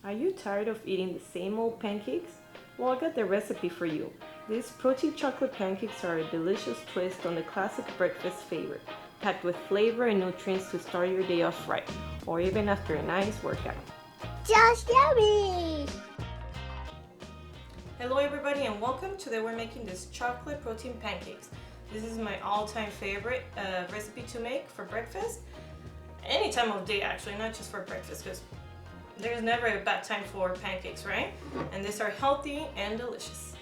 Are you tired of eating the same old pancakes? Well, I got the recipe for you. These protein chocolate pancakes are a delicious twist on the classic breakfast favorite, packed with flavor and nutrients to start your day off right, or even after a nice workout. Just yummy! Hello everybody and welcome. Today we're making this chocolate protein pancakes. This is my all-time favorite recipe to make for breakfast. Any time of day actually, not just for breakfast, because there's never a bad time for pancakes, right? And these are healthy and delicious.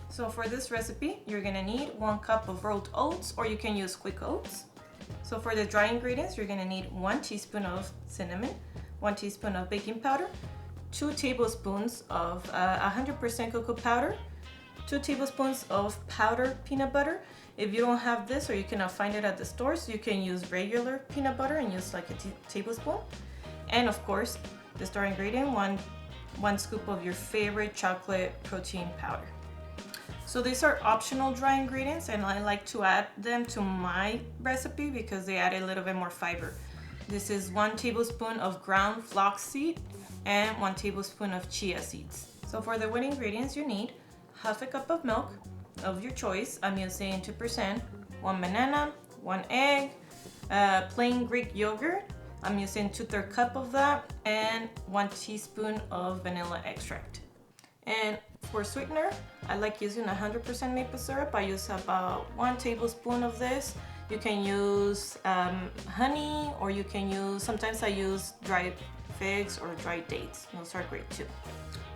So for this recipe, you're gonna need 1 cup of rolled oats, or you can use quick oats. So for the dry ingredients, you're gonna need 1 teaspoon of cinnamon, 1 teaspoon of baking powder, 2 tablespoons of 100% cocoa powder, 2 tablespoons of powdered peanut butter. If you don't have this or you cannot find it at the stores, you can use regular peanut butter and use like a tablespoon. And of course, the star ingredient, one scoop of your favorite chocolate protein powder. So these are optional dry ingredients and I like to add them to my recipe because they add a little bit more fiber. This is 1 tablespoon of ground flaxseed and 1 tablespoon of chia seeds. So for the wet ingredients, you need half a cup of milk of your choice. I'm using 2%, 1 banana, 1 egg, plain Greek yogurt. I'm using 2/3 cup of that, and 1 teaspoon of vanilla extract. And for sweetener, I like using 100% maple syrup. I use about 1 tablespoon of this. You can use honey, or you can use, sometimes I use dried figs or dried dates. Those are great too.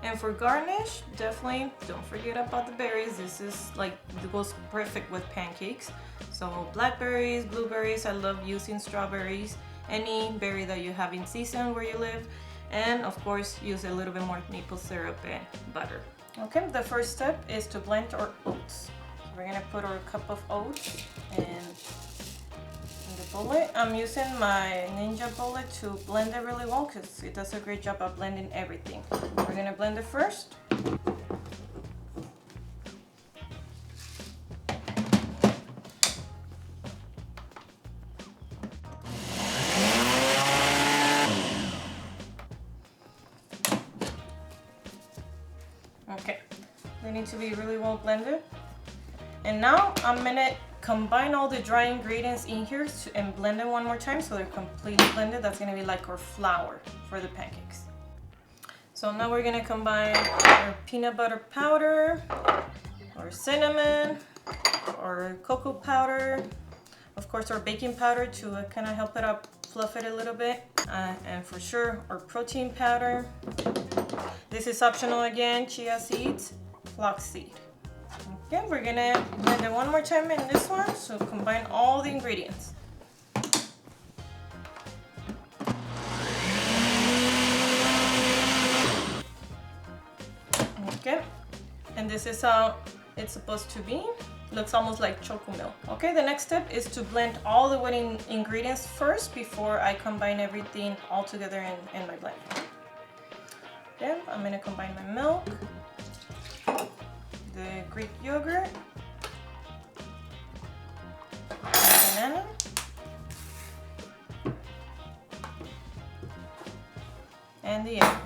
And for garnish, definitely don't forget about the berries. This is like, it goes perfect with pancakes. So blackberries, blueberries, I love using strawberries, any berry that you have in season where you live. And of course, use a little bit more maple syrup and butter. Okay, the first step is to blend our oats. So we're gonna put our cup of oats in the bullet. I'm using my Ninja bullet to blend it really well because it does a great job of blending everything. We're gonna blend it first. Okay, they need to be really well blended. And now I'm gonna combine all the dry ingredients in here and blend them one more time so they're completely blended. That's gonna be like our flour for the pancakes. So now we're gonna combine our peanut butter powder, our cinnamon, our cocoa powder, of course our baking powder to kind of help it up, fluff it a little bit, and for sure our protein powder. This is optional again, chia seeds, flaxseed. Okay, we're gonna blend it one more time in this one, so combine all the ingredients. Okay, and this is how it's supposed to be. Looks almost like choco milk. Okay, the next step is to blend all the wet ingredients first before I combine everything all together in my blend. Okay, I'm gonna combine my milk, the Greek yogurt, banana, and the egg.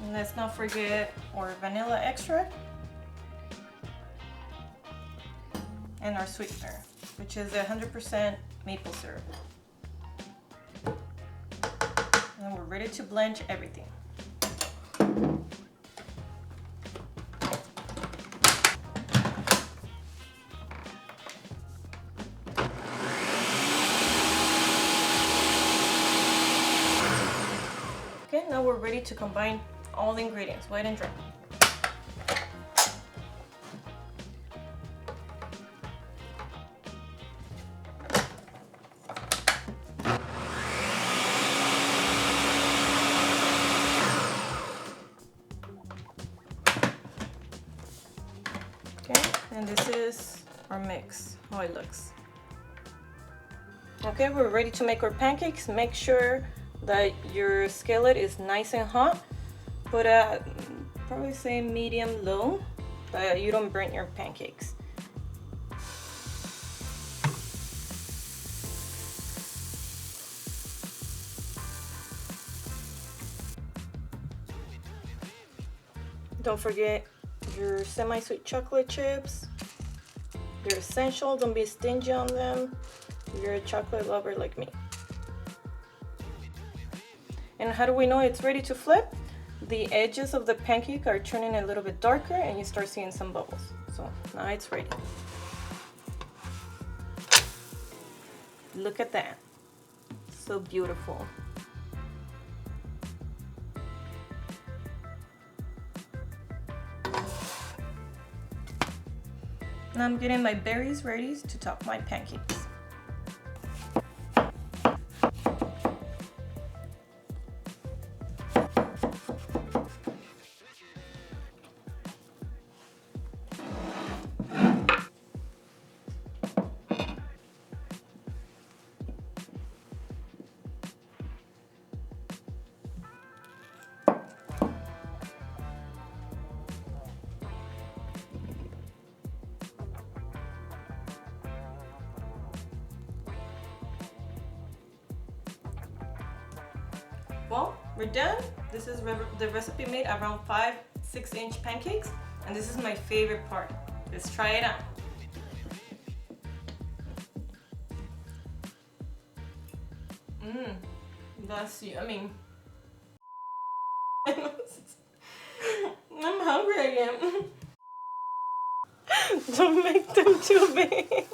And let's not forget our vanilla extract and our sweetener, which is 100% maple syrup. And we're ready to blend everything. Okay, now we're ready to combine all the ingredients, wet and dry. Okay, and this is our mix, how it looks. Okay, we're ready to make our pancakes. Make sure that your skillet is nice and hot. Put a, probably say medium low, but you don't burn your pancakes. Don't forget your semi-sweet chocolate chips. They're essential. Don't be stingy on them if you're a chocolate lover like me. And how do we know it's ready to flip? The edges of the pancake are turning a little bit darker and you start seeing some bubbles. So now it's ready. Look at that. So beautiful. Now I'm getting my berries ready to top my pancakes. Well, we're done. This is the recipe made around 5-6-inch pancakes, and this is my favorite part. Let's try it out. That's yummy. I'm hungry again. Don't make them too big.